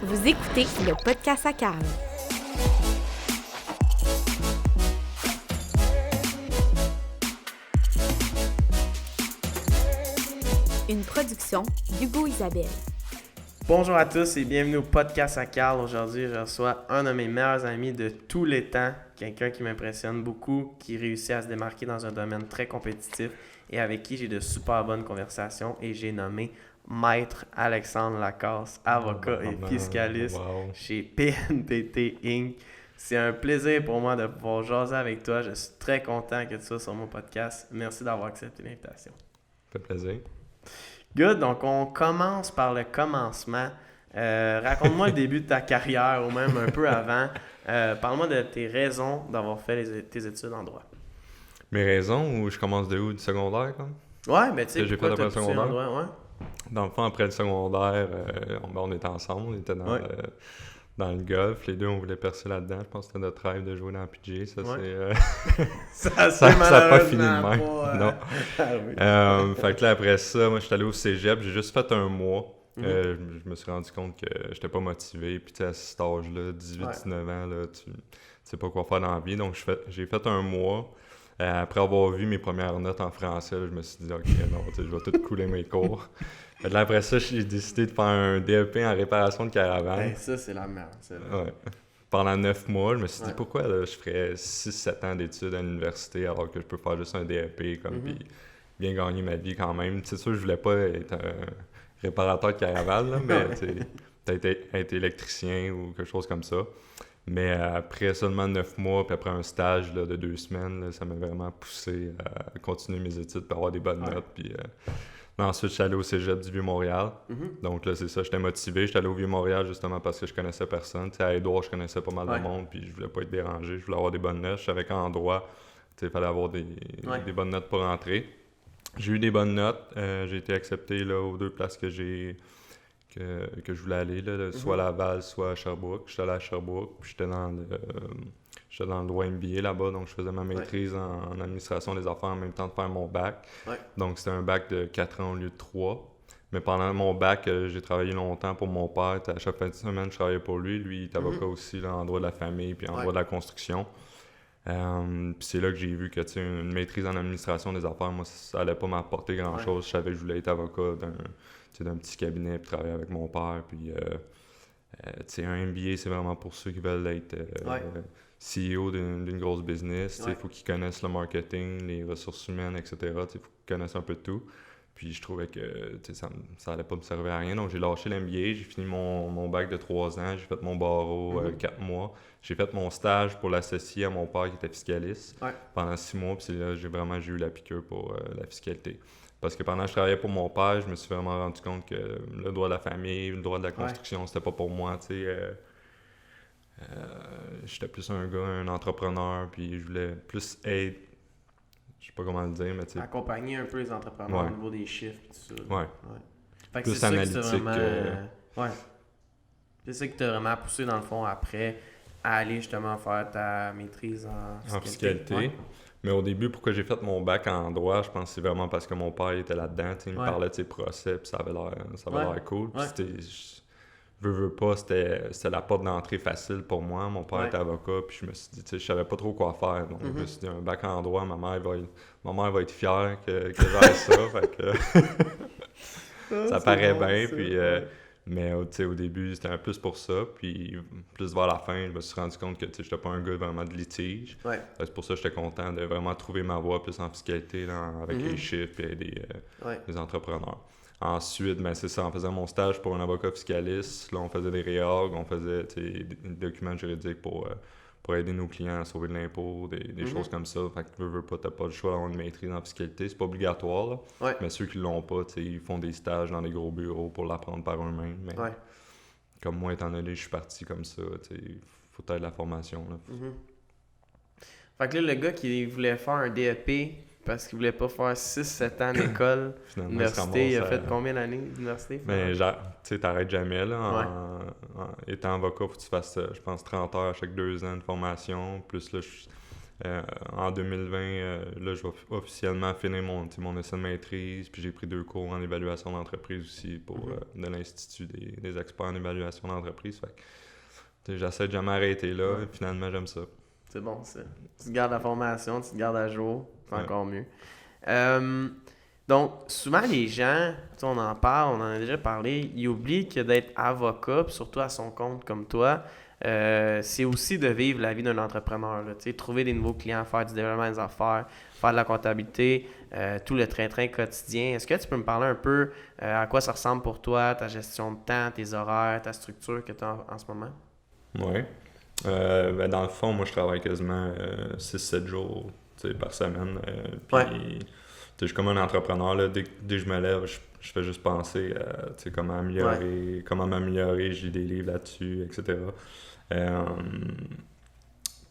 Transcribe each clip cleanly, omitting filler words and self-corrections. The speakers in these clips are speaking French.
Vous écoutez le podcast à Carl. Une production d'Hugo Isabelle. Bonjour à tous et bienvenue au podcast à Carl. Aujourd'hui, je reçois un de mes meilleurs amis de tous les temps, quelqu'un qui m'impressionne beaucoup, qui réussit à se démarquer dans un domaine très compétitif et avec qui j'ai de super bonnes conversations, et j'ai nommé Maître Alexandre Lacasse, avocat et fiscaliste chez PNPT Inc. C'est un plaisir pour moi de pouvoir jaser avec toi. Je suis très content que tu sois sur mon podcast. Merci d'avoir accepté l'invitation. Ça fait plaisir. Good, donc on commence par le commencement. Raconte-moi le début de ta carrière ou même un peu avant. Parle-moi de tes raisons d'avoir fait tes études en droit. Mes raisons, ou je commence de où? Du secondaire, comme? Ouais, mais tu sais, J'ai pourquoi fait t'as après le poussé en secondaire. droit, ouais. Dans le fond, après le secondaire, on était ensemble, on était dans le golf. Les deux, on voulait percer là-dedans. Je pense que c'était notre rêve de jouer dans le PG. Ça, Ouais. c'est... ça n'a pas fini de même. Pas, Non. Ah oui. Fait que là, après ça, moi, je suis allé au cégep. J'ai juste fait un mois. Mm-hmm. Je me suis rendu compte que j'étais pas motivé. Puis, tu sais, à cet âge-là, 18-19 ans, là, tu sais pas quoi faire dans la vie. Donc, j'ai fait un mois. Après avoir vu mes premières notes en français, là, je me suis dit, OK, non, je vais tout couler mes cours. Fait que là, après ça, j'ai décidé de faire un DEP en réparation de caravane. Hey, ça, c'est la merde. Ouais. Pendant 9 mois, je me suis dit, pourquoi là, je ferais 6-7 ans d'études à l'université alors que je peux faire juste un DEP, comme, puis bien gagner ma vie quand même. C'est sûr, je voulais pas être un réparateur de caravane, là, mais peut-être être électricien ou quelque chose comme ça. Mais après seulement 9 mois, puis après un stage là, de 2 semaines, là, ça m'a vraiment poussé à continuer mes études pour avoir des bonnes notes. Puis, ensuite, je suis allé au cégep du Vieux-Montréal. Donc là, c'est ça, j'étais motivé. J'étais allé au Vieux-Montréal justement parce que je connaissais personne. T'sais, à Édouard, je connaissais pas mal de monde, puis je voulais pas être dérangé. Je voulais avoir des bonnes notes. Je savais qu'en droit, il fallait avoir des bonnes notes pour rentrer. J'ai eu des bonnes notes. J'ai été accepté là, aux 2 places que je voulais aller, là, soit à Laval, soit à Sherbrooke. J'étais allé à Sherbrooke, puis j'étais dans le droit MBA là-bas, donc je faisais ma maîtrise en administration des affaires en même temps de faire mon bac. Ouais. Donc c'était un bac de 4 ans au lieu de 3. Mais pendant mon bac, j'ai travaillé longtemps pour mon père. À chaque fin de semaine, je travaillais pour lui. Lui, il est avocat aussi là, en droit de la famille puis en droit de la construction. Puis c'est là que j'ai vu que une maîtrise en administration des affaires, moi, ça allait pas m'apporter grand-chose. Je savais que je voulais être avocat d'un petit cabinet puis travailler avec mon père. Puis, un MBA, c'est vraiment pour ceux qui veulent être CEO d'une grosse business. Il faut qu'ils connaissent le marketing, les ressources humaines, etc. Il faut qu'ils connaissent un peu de tout. Puis je trouvais que ça allait pas me servir à rien. Donc j'ai lâché l'MBA, j'ai fini mon bac de 3 ans, j'ai fait mon barreau 4 mois. J'ai fait mon stage pour l'associé à mon père qui était fiscaliste pendant 6 mois. Puis c'est là que j'ai eu la piqûre pour la fiscalité. Parce que pendant que je travaillais pour mon père, je me suis vraiment rendu compte que le droit de la famille, le droit de la construction, c'était pas pour moi. J'étais plus un entrepreneur, puis je voulais plus être, je sais pas comment le dire, mais accompagner un peu les entrepreneurs au niveau des chiffres et tout ça. Ouais. Fait que plus c'est analytique. Ça que c'est ça qui t'a vraiment poussé dans le fond après à aller justement faire ta maîtrise en fiscalité. Ouais. Mais au début, pourquoi j'ai fait mon bac en droit, je pense que c'est vraiment parce que mon père était là-dedans. Il me parlait de ses procès, puis ça avait l'air cool. Puis veux pas, c'était la porte d'entrée facile pour moi. Mon père était avocat, puis je me suis dit, je savais pas trop quoi faire. Donc, je me suis dit, un bac en droit, ma mère va être fière que j'aille ça. Fait que ça paraît bien. Puis, mais au début, c'était un plus pour ça. Puis, plus vers la fin, je me suis rendu compte que j'étais pas un gars vraiment de litige. C'est pour ça que j'étais content de vraiment trouver ma voie plus en fiscalité, là, avec les chiffres et les entrepreneurs. Ensuite, c'est ça, en faisant mon stage pour un avocat fiscaliste, là, on faisait des réorgs, on faisait des documents juridiques pour aider nos clients à sauver de l'impôt, des choses comme ça. Fait que veux pas, t'as pas le choix d'avoir une maîtrise en fiscalité, c'est pas obligatoire, là. Mais ceux qui l'ont pas, ils font des stages dans des gros bureaux pour l'apprendre par eux-mêmes. Mais comme moi, étant donné que je suis parti comme ça, il faut peut-être la formation, là. Fait que là, le gars qui voulait faire un DEP parce qu'il voulait pas faire 6-7 ans d'école, université, il a fait combien d'années d'université? Mais tu t'arrêtes jamais, là. Étant avocat, faut que tu fasses, je pense, 30 heures à chaque 2 ans de formation. Plus là, En 2020, là, je vais officiellement finir mon essai de maîtrise, puis j'ai pris 2 cours en évaluation d'entreprise aussi de l'Institut des experts en évaluation d'entreprise. Fait que, j'essaie de jamais arrêter là, et finalement, j'aime ça. C'est bon, ça. Tu te gardes la formation, tu te gardes à jour, c'est encore mieux. Donc, souvent, les gens, on en parle, on en a déjà parlé, ils oublient que d'être avocat, puis surtout à son compte comme toi, c'est aussi de vivre la vie d'un entrepreneur. Là, trouver des nouveaux clients, faire du développement des affaires, faire de la comptabilité, tout le train-train quotidien. Est-ce que tu peux me parler un peu à quoi ça ressemble pour toi, ta gestion de temps, tes horaires, ta structure que tu as en ce moment? Oui. Dans le fond, moi, je travaille quasiment 6-7 jours par semaine. Puis, je suis comme un entrepreneur. Là, dès que je me lève, je fais juste penser à comment m'améliorer. Je lis des livres là-dessus, etc.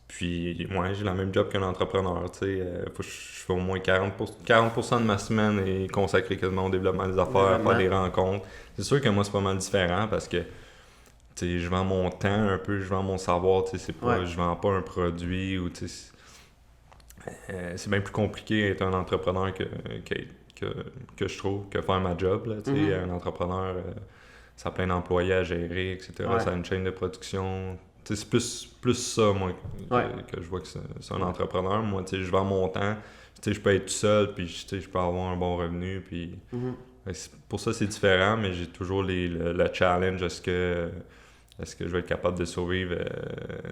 Puis, j'ai le même job qu'un entrepreneur. Faut que je fais au moins 40% de ma semaine est consacrée quasiment au développement des affaires, à faire des rencontres. C'est sûr que moi, c'est pas mal différent parce que je vends mon temps un peu, je vends mon savoir. Je vends pas un produit ou c'est bien plus compliqué d'être un entrepreneur que je trouve que faire ma job. Là, Un entrepreneur, ça a plein d'employés à gérer, etc. Ça a une chaîne de production. C'est plus ça, moi, que je vois que c'est un entrepreneur. Moi, je vends mon temps. Je peux être tout seul, puis je peux avoir un bon revenu. Puis, pour ça, c'est différent, mais j'ai toujours le challenge. Est-ce que je vais être capable de survivre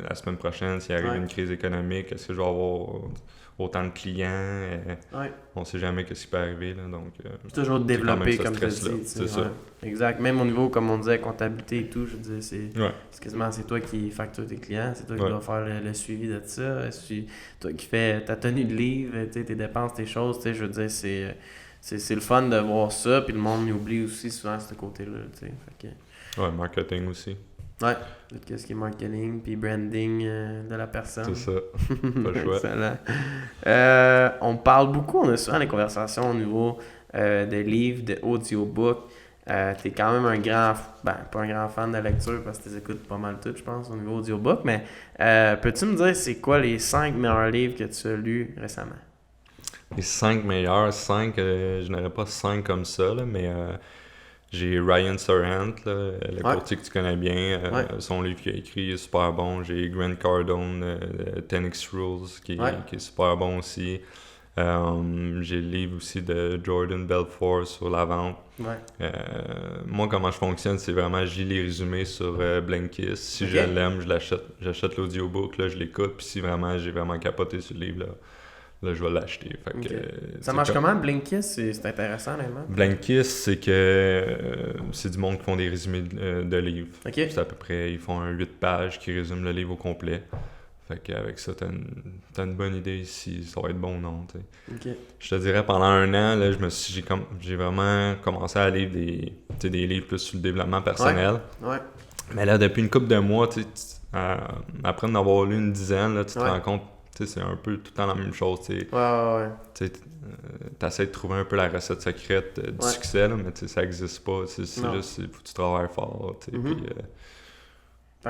la semaine prochaine s'il arrive une crise économique? Est-ce que je vais avoir autant de clients? On ne sait jamais ce qui peut arriver. Là, donc, toujours développer, comme tu dis. C'est ça. Exact. Même au niveau, comme on disait, comptabilité et tout, je veux dire, c'est quasiment c'est toi qui facture tes clients, c'est toi qui dois faire le suivi de ça, c'est toi qui fais ta tenue de livre, tes dépenses, tes choses. Je veux dire, c'est le fun de voir ça, puis le monde oublie aussi souvent ce côté-là. Marketing aussi. Ouais, qu'est-ce qui est marketing puis branding de la personne. C'est ça, pas le choix. Excellent. On parle beaucoup, on a souvent des conversations au niveau de livres, de audiobooks. T'es quand même pas un grand fan de lecture parce que tu écoutes pas mal tout, je pense, au niveau audiobook, mais peux-tu me dire c'est quoi les 5 meilleurs livres que tu as lus récemment? Les 5 meilleurs, je n'aurais pas 5 comme ça, là, mais... J'ai Ryan Serhant, le courtier que tu connais bien. Son livre qu'il a écrit est super bon. J'ai Grant Cardone, 10X Rules, qui est super bon aussi. J'ai le livre aussi de Jordan Belfort sur la vente. Moi, comment je fonctionne, c'est vraiment, je lis les résumés sur Blinkist. Si je l'aime, j'achète l'audiobook, là, je l'écoute. Puis si vraiment j'ai vraiment capoté sur le livre, là, je vais l'acheter. Ça marche comment, Blinkist? C'est intéressant, honnêtement. Blinkist, c'est que c'est du monde qui font des résumés de livres. C'est à peu près, ils font 8 pages qui résument le livre au complet. Fait qu'avec ça, t'as une bonne idée si ça va être bon ou non. Je te dirais, pendant un an, là, j'ai vraiment commencé à lire des livres plus sur le développement personnel. Mais là, depuis une couple de mois, après en avoir lu une dizaine, là, tu te rends compte, c'est un peu tout le temps la même chose. T'essaies de trouver un peu la recette secrète du succès, là, mais ça n'existe pas. C'est juste, il faut que tu travailles fort. Fait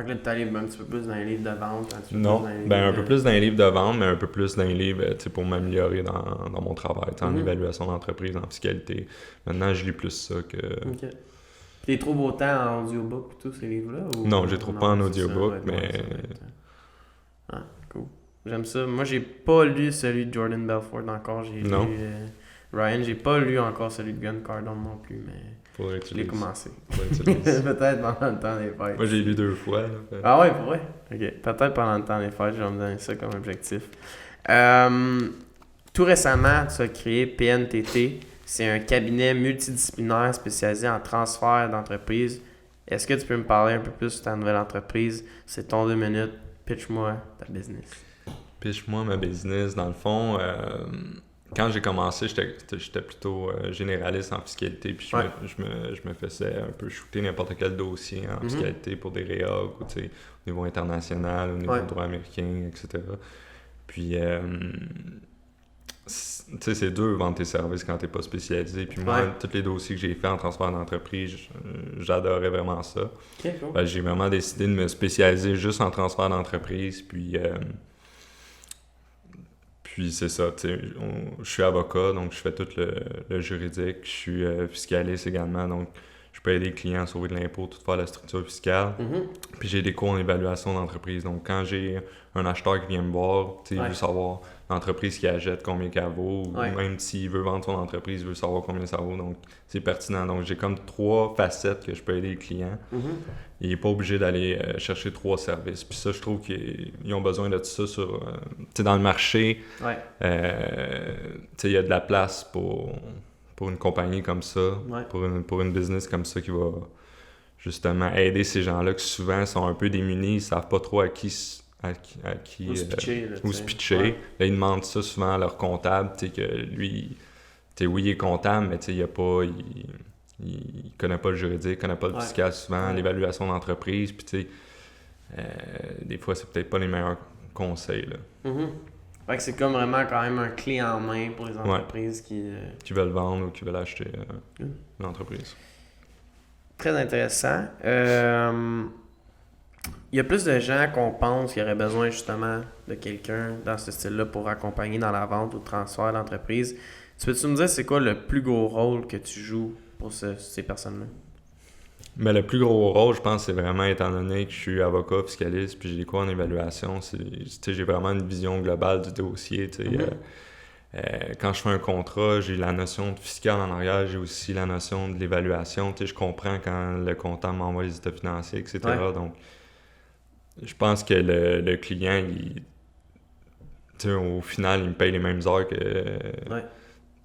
que là, tu allais un petit peu plus dans les livres de vente. Un peu plus dans les livres de vente, mais un peu plus dans les livres pour m'améliorer dans mon travail, en évaluation d'entreprise, en fiscalité. Maintenant, je lis plus ça que... Tu les trouves autant en audiobook et tous ces livres-là? Non, je les trouve pas en audiobook, mais... Cool. J'aime ça. Moi, j'ai pas lu celui de Jordan Belfort encore. J'ai lu Ryan. J'ai pas lu encore celui de Grant Cardone non plus, mais je l'ai commencé. Peut-être pendant le temps des fêtes. Moi, j'ai lu 2 fois. Là, Ah ouais, pour vrai? Ok. Peut-être pendant le temps des fêtes, je vais me donner ça comme objectif. Tout récemment, tu as créé PNTT. C'est un cabinet multidisciplinaire spécialisé en transfert d'entreprise. Est-ce que tu peux me parler un peu plus de ta nouvelle entreprise? C'est ton 2 minutes. Pitch-moi ta business. Pitch-moi ma business. Dans le fond, quand j'ai commencé, j'étais plutôt généraliste en fiscalité. Puis je me faisais un peu shooter n'importe quel dossier en fiscalité pour des réocs ou au niveau international, au niveau du droit américain, etc. Puis, c'est dur vendre tes services quand t'es pas spécialisé. Puis moi, tous les dossiers que j'ai fait en transfert d'entreprise, j'adorais vraiment ça. Cool. J'ai vraiment décidé de me spécialiser juste en transfert d'entreprise. Puis Puis c'est ça, tu sais, je suis avocat, donc je fais tout le juridique. Je suis fiscaliste également, donc je peux aider les clients à sauver de l'impôt, tout faire la structure fiscale. Puis j'ai des cours en évaluation d'entreprise. Donc quand j'ai un acheteur qui vient me voir, tu sais, il veut savoir l'entreprise qu'il achète, combien qu'elle vaut, ou même s'il veut vendre son entreprise, il veut savoir combien ça vaut. Donc c'est pertinent. Donc j'ai comme 3 facettes que je peux aider les clients. Il n'est pas obligé d'aller chercher 3 services. Puis ça, je trouve qu'ils ont besoin de tout ça sur... tu sais, dans le marché, tu sais, il y a de la place pour une compagnie comme ça, pour une business comme ça qui va justement aider ces gens-là qui souvent sont un peu démunis, ils ne savent pas trop à qui où se pitcher. Où se pitcher. Là, ils demandent ça souvent à leur comptable, tu sais, que lui, tu sais, oui, il est comptable, mais tu sais, il connaît pas le juridique, il connaît pas le fiscal souvent, l'évaluation d'entreprise, puis tu sais, des fois, c'est peut-être pas les meilleurs conseils, là. Fait que c'est comme vraiment quand même un clé en main pour les entreprises qui veulent vendre ou qui veulent acheter l'entreprise. Très intéressant. Il y a plus de gens qu'on pense qui auraient besoin justement de quelqu'un dans ce style-là pour accompagner dans la vente ou le transfert d'entreprise. Tu peux-tu me dire c'est quoi le plus gros rôle que tu joues pour ces personnes-là? Mais le plus gros rôle, je pense, c'est vraiment, étant donné que je suis avocat, fiscaliste, puis j'ai des cours en évaluation, j'ai vraiment une vision globale du dossier. Quand je fais un contrat, j'ai la notion de fiscal en arrière, j'ai aussi la notion de l'évaluation. Je comprends quand le comptable m'envoie les états financiers, etc. Donc, je pense que le client, au final, il me paye les mêmes heures que...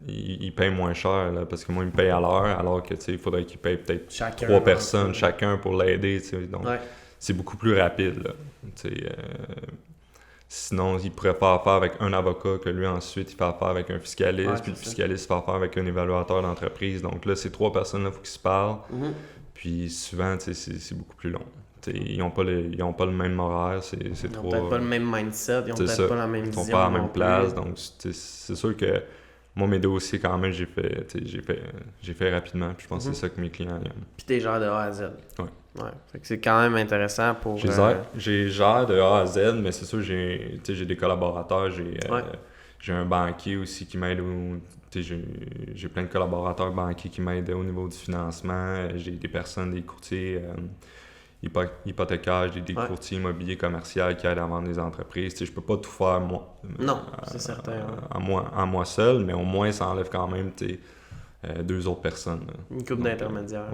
Il paye moins cher, là, parce que moi, il me paye à l'heure, alors que il faudrait qu'il paye peut-être 3 personnes chacun pour l'aider. Donc, c'est beaucoup plus rapide. Là, sinon, il pourrait faire affaire avec un avocat, que lui, ensuite, il fait affaire avec un fiscaliste, puis le fiscaliste fait affaire avec un évaluateur d'entreprise. Donc là, ces 3 personnes-là, il faut qu'ils se parlent. Puis souvent, c'est beaucoup plus long. Ils n'ont pas le même horaire. Ils n'ont peut-être pas le même mindset, ils n'ont peut-être pas la même vision. Ils ne sont pas à la même place. Donc, c'est sûr que moi, mes dossiers, quand même, j'ai fait rapidement. Puis je pense que c'est ça que mes clients aiment. Puis t'es gères de A à Z. Ouais. Fait que c'est quand même intéressant pour... J'ai gère de A à Z, mais c'est sûr, j'ai des collaborateurs. J'ai un banquier aussi qui m'aide. J'ai plein de collaborateurs banquiers qui m'aident au niveau du financement. J'ai des personnes, des courtiers hypothécaires, j'ai des courtiers immobiliers commerciaux qui aident à vendre des entreprises. Je peux pas tout faire moi. Non, c'est certain. À moi seul, mais au moins ça enlève quand même 2 autres personnes. Une couple d'intermédiaires.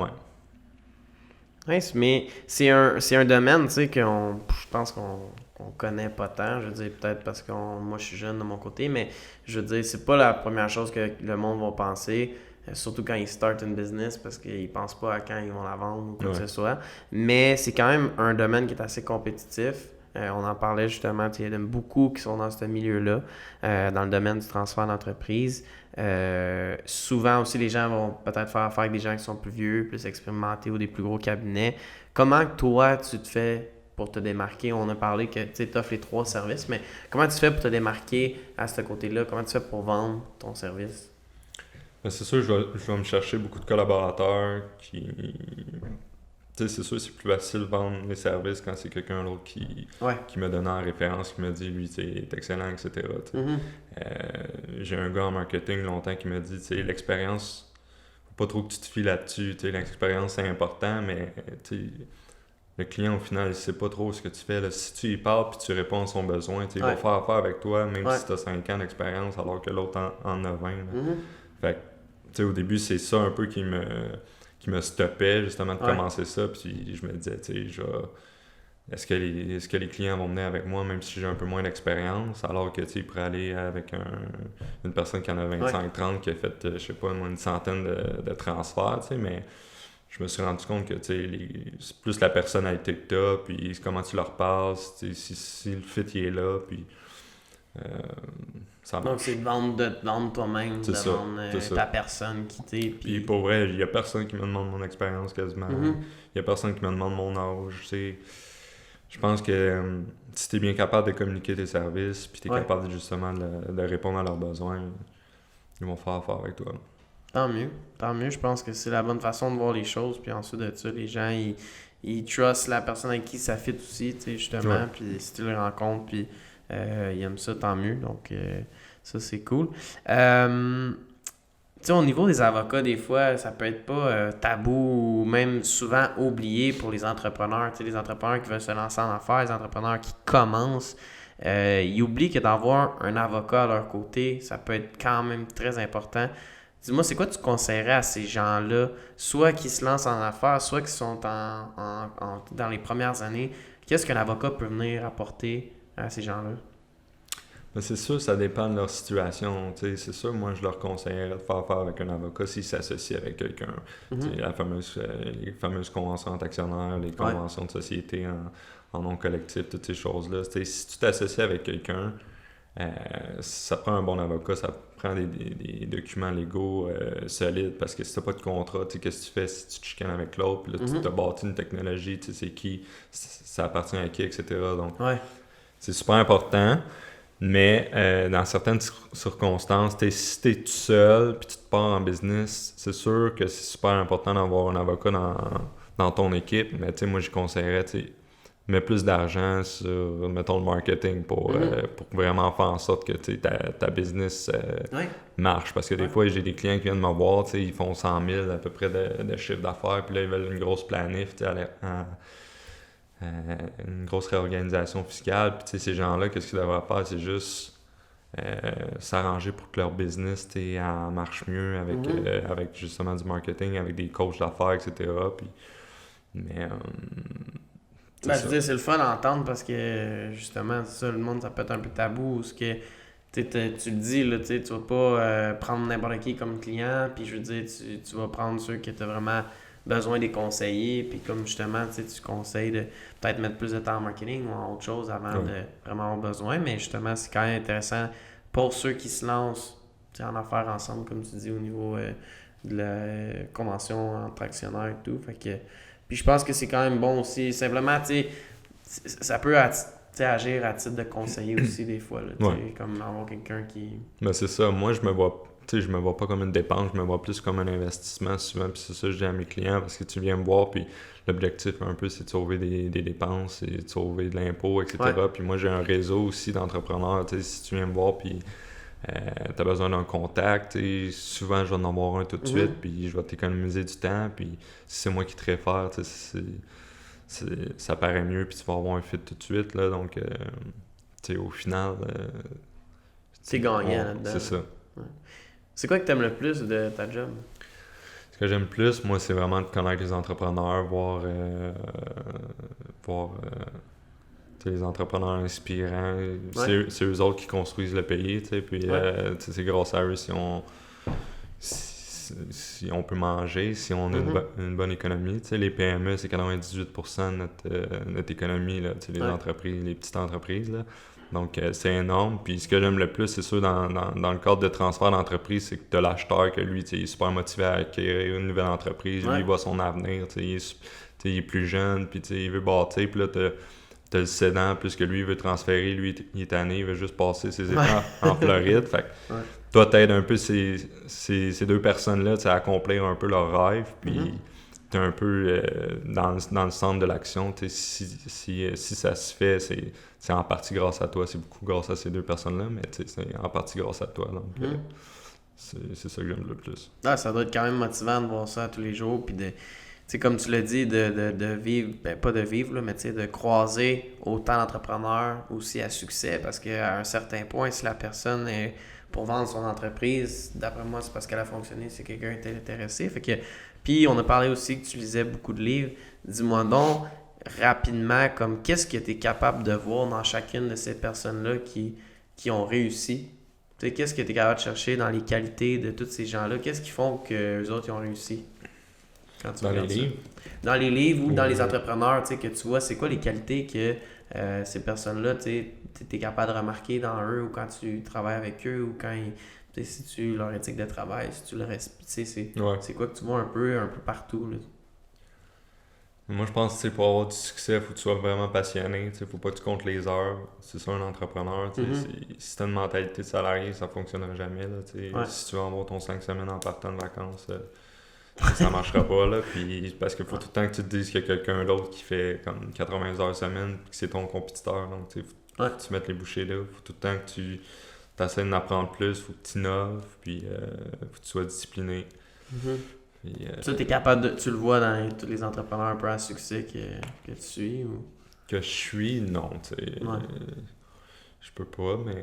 Ouais. Mais c'est un domaine, tu sais, je pense qu'on connaît pas tant. Je veux dire, peut-être parce que moi je suis jeune de mon côté, mais je veux dire, c'est pas la première chose que le monde va penser. Surtout quand ils startent une business parce qu'ils pensent pas à quand ils vont la vendre ou quoi que ce soit. Mais c'est quand même un domaine qui est assez compétitif. On en parlait justement, il y en a beaucoup qui sont dans ce milieu-là, dans le domaine du transfert d'entreprise. Souvent aussi, les gens vont peut-être faire affaire avec des gens qui sont plus vieux, plus expérimentés ou des plus gros cabinets. Comment toi, tu te fais pour te démarquer? On a parlé que tu offres les 3 services, mais comment tu fais pour te démarquer à ce côté-là? Comment tu fais pour vendre ton service? C'est sûr, je vais me chercher beaucoup de collaborateurs qui... c'est sûr, c'est plus facile de vendre mes services quand c'est quelqu'un d'autre qui me donne en référence, qui me dit, lui, il est excellent, etc. J'ai un gars en marketing longtemps qui me dit, l'expérience, faut pas trop que tu te fies là-dessus. L'expérience, c'est important, mais le client, au final, il sait pas trop ce que tu fais. Là. Si tu y parles et tu réponds à son besoin, il va faire affaire avec toi, même si tu as 5 ans d'expérience, alors que l'autre en a 20. Fait que, au début, c'est ça un peu qui me stoppait justement de commencer ça, puis je me disais, est-ce que les clients vont venir avec moi même si j'ai un peu moins d'expérience, alors que ils pourraient aller avec une personne qui en a 25-30 qui a fait, je sais pas, une centaine de transferts, mais je me suis rendu compte que c'est plus la personnalité que t'as, puis comment tu leur parles, si le fit il est là, puis ça marche. Donc c'est de vendre toi-même, de vendre ta personne qui t'es. Puis pour vrai, il y a personne qui me demande mon expérience quasiment. Il y a personne qui me demande mon âge. Je pense que si tu es bien capable de communiquer tes services, puis tu es capable justement de répondre à leurs besoins, ils vont faire affaire avec toi. Tant mieux. Je pense que c'est la bonne façon de voir les choses. Puis ensuite de ça, les gens, ils trustent la personne avec qui ça fit aussi, justement. Puis si tu le rencontres, puis il aime ça, tant mieux. Donc, ça, c'est cool. Tu sais, au niveau des avocats, des fois, ça peut être pas tabou ou même souvent oublié pour les entrepreneurs. Tu sais, les entrepreneurs qui veulent se lancer en affaires, les entrepreneurs qui commencent, ils oublient que d'avoir un avocat à leur côté, ça peut être quand même très important. Dis-moi, c'est quoi tu conseillerais à ces gens-là, soit qui se lancent en affaires, soit qui sont dans les premières années? Qu'est-ce qu'un avocat peut venir apporter à ces gens-là? Mais c'est sûr, ça dépend de leur situation. C'est sûr, moi, je leur conseillerais de faire affaire avec un avocat s'ils s'associent avec quelqu'un. Les fameuses conventions entre actionnaires, les conventions de société en nom collectif, toutes ces choses-là. Si tu t'associes avec quelqu'un, ça prend un bon avocat, ça prend des documents légaux solides, parce que si tu n'as pas de contrat, qu'est-ce que tu fais si tu te chicanes avec l'autre, puis là, tu t'as bâti une technologie, tu sais c'est qui, ça appartient à qui, etc. Donc, c'est super important. Mais dans certaines circonstances, si tu es tout seul puis tu te pars en business, c'est sûr que c'est super important d'avoir un avocat dans ton équipe. Mais moi, je conseillerais, mets plus d'argent sur, mettons, le marketing pour vraiment faire en sorte que ta business marche. Parce que des fois, j'ai des clients qui viennent me voir, ils font 100 000 à peu près de chiffre d'affaires, puis là, ils veulent une grosse planif, une grosse réorganisation fiscale. Puis ces gens-là, qu'est-ce qu'ils devraient faire? C'est juste s'arranger pour que leur business marche mieux avec justement du marketing, avec des coachs d'affaires, etc. Puis, mais je veux dire, c'est le fun d'entendre parce que justement, c'est ça, le monde, ça peut être un peu tabou. Parce que tu le dis, là, tu vas pas prendre n'importe qui comme client. Puis je veux dire, tu vas prendre ceux qui tu as vraiment besoin des conseillers, puis comme justement, tu conseilles de peut-être mettre plus de temps en marketing ou en autre chose avant de vraiment avoir besoin, mais justement, c'est quand même intéressant pour ceux qui se lancent en affaires ensemble, comme tu dis, au niveau de la convention entre actionnaires et tout. Fait que, puis je pense que c'est quand même bon aussi, simplement, ça peut agir à titre de conseiller aussi des fois, là, comme avoir quelqu'un qui... Ben c'est ça, moi je me vois pas comme une dépense, je me vois plus comme un investissement souvent, puis c'est ça que je dis à mes clients, parce que tu viens me voir, puis l'objectif un peu c'est de sauver des dépenses, et de sauver de l'impôt, etc. Puis moi j'ai un réseau aussi d'entrepreneurs, si tu viens me voir, puis tu as besoin d'un contact, souvent je vais en avoir un tout de suite, puis je vais t'économiser du temps, puis si c'est moi qui te réfère, ça paraît mieux, puis tu vas avoir un fit tout de suite, là, donc au final... c'est gagnant là-dedans. C'est ça. Ouais. C'est quoi que tu aimes le plus de ta job? Ce que j'aime le plus, moi, c'est vraiment de connaître les entrepreneurs, voir les entrepreneurs inspirants. C'est eux autres qui construisent le pays, puis c'est grâce à eux si on peut manger, si on a une bonne économie. Les PME, c'est 98% de notre économie, là, les entreprises, les petites entreprises, là. Donc, c'est énorme. Puis, ce que j'aime le plus, c'est sûr, dans le cadre de transfert d'entreprise, c'est que tu as l'acheteur, que lui, il est super motivé à acquérir une nouvelle entreprise. Lui, il voit son avenir. Il est plus jeune, puis il veut bâtir. Puis là, tu as le cédant, plus que lui, il veut transférer. Lui, il est tanné, il veut juste passer ses étés en Floride. Fait que toi, t'aides un peu ces deux personnes-là à accomplir un peu leur rêve. Puis, t'es un peu dans le centre de l'action. Si ça se fait, c'est en partie grâce à toi. C'est beaucoup grâce à ces deux personnes-là, mais c'est en partie grâce à toi. Donc, c'est ça que j'aime le plus. Ah, ça doit être quand même motivant de voir ça tous les jours. Puis, comme tu l'as dit, de vivre, pas de vivre, là, mais de croiser autant d'entrepreneurs aussi à succès. Parce qu'à un certain point, si la personne est pour vendre son entreprise, d'après moi, c'est parce qu'elle a fonctionné, c'est quelqu'un qui est intéressé. Fait que, puis, on a parlé aussi que tu lisais beaucoup de livres. Dis-moi donc, rapidement, comme qu'est-ce que tu es capable de voir dans chacune de ces personnes-là qui ont réussi? Tu sais, qu'est-ce que tu es capable de chercher dans les qualités de tous ces gens-là? Qu'est-ce qui font qu'eux autres ils ont réussi? Quand tu dans les livres? Dans les livres ou dans les entrepreneurs, tu sais, que tu vois, c'est quoi les qualités que ces personnes-là, tu es capable de remarquer dans eux ou quand tu travailles avec eux ou quand si tu leur éthique de travail, si tu le respectes, c'est quoi que tu vois un peu partout, là? Moi, je pense que pour avoir du succès, il faut que tu sois vraiment passionné. Il ne faut pas que tu comptes les heures. C'est ça, un entrepreneur. Si tu as une mentalité de salarié, ça ne fonctionnera jamais. Là, si tu veux avoir ton 5 semaines en partant de vacances, ça ne marchera pas. Là, puis, parce qu'il faut tout le temps que tu te dises qu'il y a quelqu'un d'autre qui fait comme 80 heures semaine et que c'est ton compétiteur. Donc, Faut que tu mettes les bouchées là. Faut tout le temps que tu essaies d'en apprendre plus, faut que tu innoves, puis faut que tu sois discipliné. Puis, ça, t'es capable de. Tu le vois dans tous les entrepreneurs un peu à succès que tu suis ou. Que je suis, non, tu sais. Je peux pas, mais.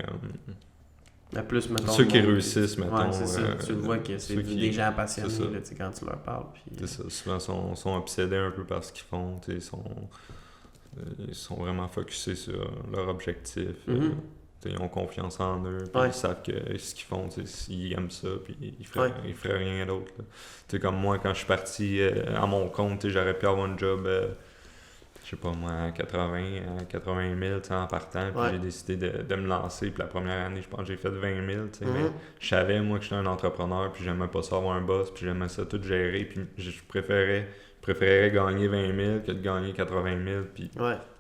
Mais plus, mettons. Ceux qui réussissent, mettons. C'est ça. Tu le vois que c'est des gens passionnés là, quand tu leur parles. Puis, c'est ça. Souvent, sont obsédés un peu par ce qu'ils font. Ils sont vraiment focusés sur leur objectif. Ils ont confiance en eux. Puis ils savent que ce qu'ils font, ils aiment ça. Puis ils feraient rien d'autre. Comme moi, quand je suis parti à mon compte, j'aurais pu avoir un job. Je sais pas moi, à 80 000 en partant, puis j'ai décidé de me lancer, puis la première année, je pense que j'ai fait 20 000, mais je savais, moi, que j'étais un entrepreneur, puis j'aimais pas ça avoir un boss, puis j'aimais ça tout gérer, puis je préférais gagner 20 000 que de gagner 80 000, puis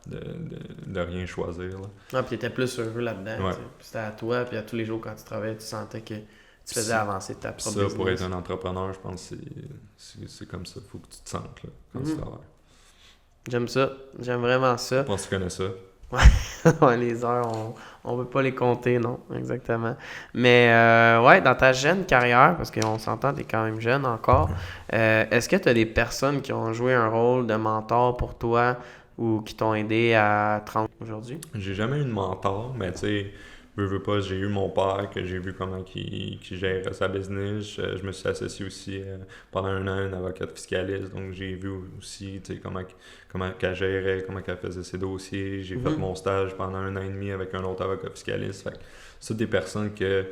de rien choisir, là. Ah, puis t'étais plus heureux là-dedans, c'était à toi, puis à tous les jours, quand tu travaillais, tu sentais que tu faisais avancer ta propre business. Ça, pour être un entrepreneur, je pense que c'est comme ça, faut que tu te sentes, là, quand tu travailles. J'aime ça. J'aime vraiment ça. Je pense que tu connais ça. Ouais, les heures, on peut pas les compter, non, exactement. Mais dans ta jeune carrière, parce qu'on s'entend, t'es quand même jeune encore, est-ce que tu as des personnes qui ont joué un rôle de mentor pour toi ou qui t'ont aidé à te rendre aujourd'hui? J'ai jamais eu de mentor, mais tu sais, veux pas, j'ai eu mon père que j'ai vu comment il gérait sa business. Je me suis associé aussi pendant un an à une avocate fiscaliste, donc j'ai vu aussi comment qu'elle gérait, comment qu'elle faisait ses dossiers. J'ai fait mon stage pendant 1 an et demi avec un autre avocat fiscaliste. Fait que c'est des personnes que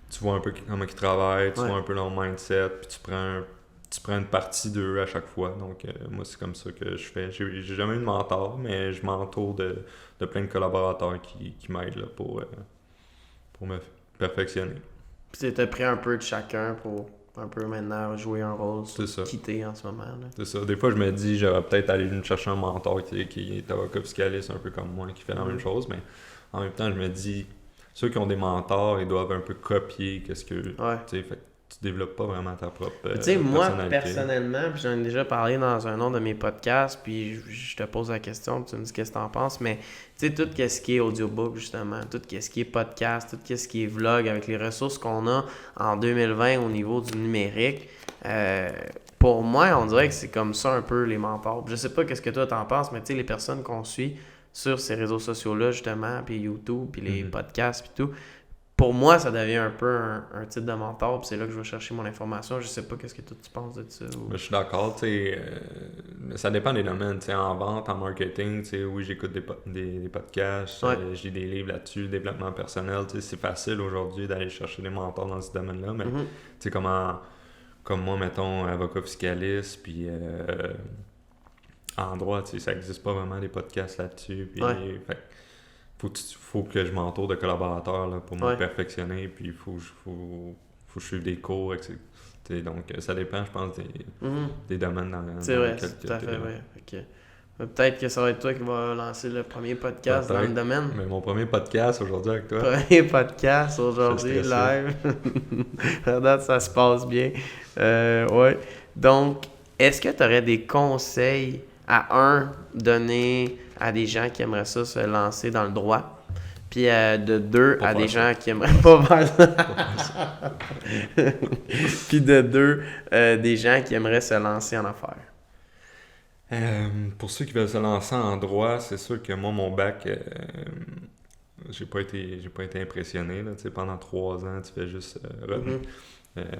tu vois un peu comment ils travaillent, tu vois un peu leur mindset, puis tu prends une partie d'eux à chaque fois. Donc moi, c'est comme ça que je fais. J'ai jamais eu de mentor, mais je m'entoure de plein de collaborateurs qui m'aident là, pour me perfectionner. Puis tu as pris un peu de chacun pour un peu maintenant jouer un rôle sur quitter en ce moment. Là. C'est ça. Des fois, je me dis, j'aurais peut-être aller me chercher un mentor qui est avocat fiscaliste, un peu comme moi, qui fait la même chose, mais en même temps, je me dis, ceux qui ont des mentors, ils doivent un peu copier qu'est-ce que... Fait que tu développes pas vraiment ta propre personnalité. Moi, personnellement, puis j'en ai déjà parlé dans un autre de mes podcasts, puis je te pose la question, puis tu me dis qu'est-ce que tu en penses, mais tu sais, tout ce qui est audiobook, justement, tout ce qui est podcast, tout ce qui est vlog, avec les ressources qu'on a en 2020 au niveau du numérique, pour moi, on dirait que c'est comme ça un peu les mentors. Je sais pas qu'est-ce que toi t'en penses, mais tu sais, les personnes qu'on suit sur ces réseaux sociaux-là, justement, puis YouTube, puis les podcasts, puis tout, pour moi, ça devient un peu un type de mentor, puis c'est là que je vais chercher mon information. Je sais pas qu'est-ce que toi tu penses de ça. Ou... Je suis d'accord, tu sais, ça dépend des domaines, tu sais, en vente, en marketing, tu sais, oui, j'écoute des podcasts, j'ai des livres là-dessus, développement personnel, tu sais, c'est facile aujourd'hui d'aller chercher des mentors dans ce domaine-là, mais tu sais, comme moi, mettons, avocat fiscaliste, puis en droit, tu sais, ça existe pas vraiment des podcasts là-dessus, puis fait faut que je m'entoure de collaborateurs là, pour me perfectionner, puis il faut que je suive des cours, etc. Donc, ça dépend, je pense, des domaines dans c'est vrai, tout à fait, oui. Okay. Peut-être que ça va être toi qui vas lancer le premier podcast dans le domaine. Mais mon premier podcast aujourd'hui avec toi. Premier podcast aujourd'hui, live. À date, ça se passe bien. Donc, est-ce que tu aurais des conseils à donner à des gens qui aimeraient ça se lancer dans le droit, puis de 2 à des gens qui aimeraient pas faire ça, puis de 2 des gens qui aimeraient se lancer en affaires? Pour ceux qui veulent se lancer en droit, c'est sûr que moi, mon bac, j'ai pas été impressionné. Là, pendant 3 ans, tu fais juste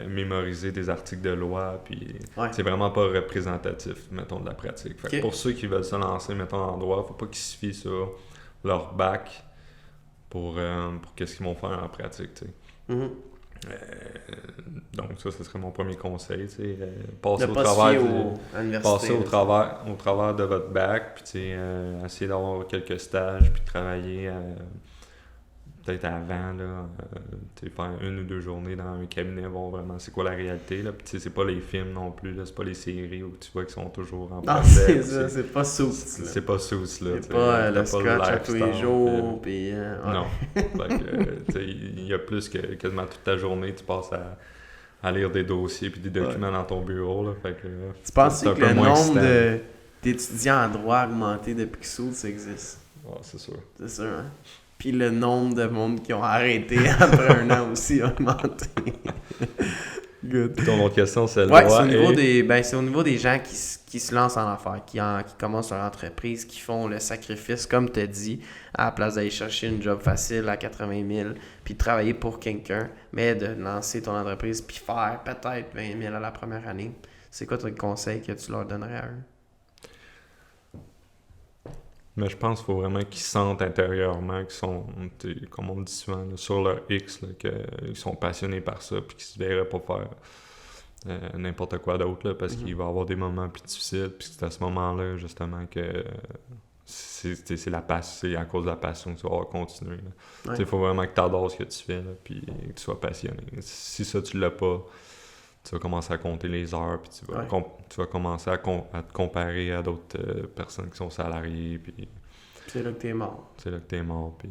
mémoriser des articles de loi, puis c'est vraiment pas représentatif, mettons, de la pratique. Fait que pour ceux qui veulent se lancer, mettons, en droit, faut pas qu'ils se fient sur leur bac pour qu'est-ce qu'ils vont faire en pratique, tu sais. Donc ça, ce serait mon premier conseil, tu sais. Passer au travers de votre bac, puis tu sais, essayer d'avoir quelques stages, puis travailler peut-être avant, là, faire 1 ou 2 journées dans un cabinet, voir vraiment c'est quoi la réalité, là. Puis tu sais, c'est pas les films non plus, là, c'est pas les séries où tu vois qu'ils sont toujours en procès. C'est ça, c'est pas Suits, là. C'est pas Suits, là. C'est pas le scratch à tous les jours, puis... Non. Il y a plus que quasiment toute ta journée, tu passes à lire des dossiers puis des documents dans ton bureau, là. Fait que, tu penses que le nombre d'étudiants en droit a augmenté depuis que Suits existe? Ouais, c'est sûr. C'est sûr, hein? Puis le nombre de monde qui ont arrêté après un an aussi a augmenté. Good. Ton autre question, c'est le Ouais, droit c'est au niveau des gens qui se lancent en affaires, qui commencent leur entreprise, qui font le sacrifice, comme tu as dit, à la place d'aller chercher une job facile à 80 000, puis de travailler pour quelqu'un, mais de lancer ton entreprise, puis faire peut-être 20 000 à la première année. C'est quoi ton conseil que tu leur donnerais à eux? Mais je pense qu'il faut vraiment qu'ils sentent intérieurement qu'ils sont, comme on le dit souvent, là, sur leur X, là, qu'ils sont passionnés par ça, puis qu'ils se verraient pas faire n'importe quoi d'autre, là, parce qu'il va y avoir des moments plus difficiles, puis c'est à ce moment-là, justement, que c'est à cause de la passion que tu vas continuer. Il faut vraiment que tu adores ce que tu fais, là, puis que tu sois passionné. Si ça, tu l'as pas, tu vas commencer à compter les heures, puis tu vas commencer à te comparer à d'autres personnes qui sont salariées, puis c'est là que t'es mort. C'est là que t'es mort, puis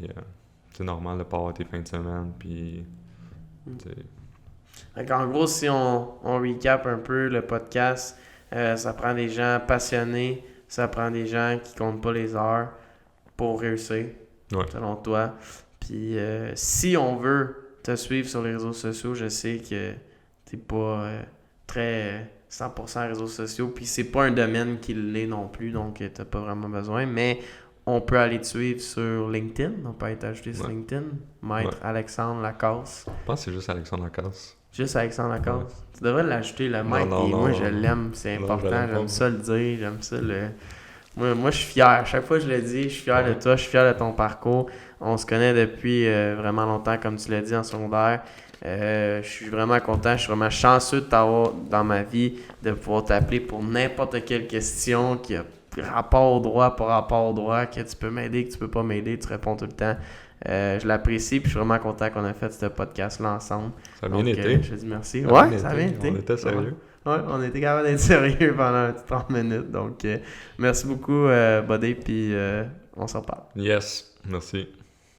c'est normal de pas avoir tes fins de semaine, puis... En gros, si on recap un peu le podcast, ça prend des gens passionnés, ça prend des gens qui comptent pas les heures pour réussir, selon toi. Puis si on veut te suivre sur les réseaux sociaux, je sais que t'es pas très 100% réseaux sociaux, puis c'est pas un domaine qui l'est non plus, donc t'as pas vraiment besoin, mais on peut aller te suivre sur LinkedIn, on peut être ajouté sur LinkedIn, Maître Alexandre Lacasse. Je pense que c'est juste Alexandre Lacasse. Juste Alexandre Lacasse. Ouais. Tu devrais l'ajouter, le Maître, moi je l'aime, c'est important, j'aime ça le dire, j'aime ça le... Moi, je suis fier. Chaque fois que je le dis, je suis fier de toi, je suis fier de ton parcours. On se connaît depuis vraiment longtemps, comme tu l'as dit, en secondaire. Je suis vraiment content, je suis vraiment chanceux de t'avoir dans ma vie, de pouvoir t'appeler pour n'importe quelle question qui a rapport au droit, pas rapport au droit, que tu peux m'aider, que tu peux pas m'aider, tu réponds tout le temps. Je l'apprécie, puis je suis vraiment content qu'on ait fait ce podcast-là ensemble. Ça a bien été. Je te dis merci. Ça a bien été. On était sérieux. Ouais, on était capable d'être sérieux pendant 30 minutes. Donc, merci beaucoup, Buddy, puis on s'en parle. Yes, merci.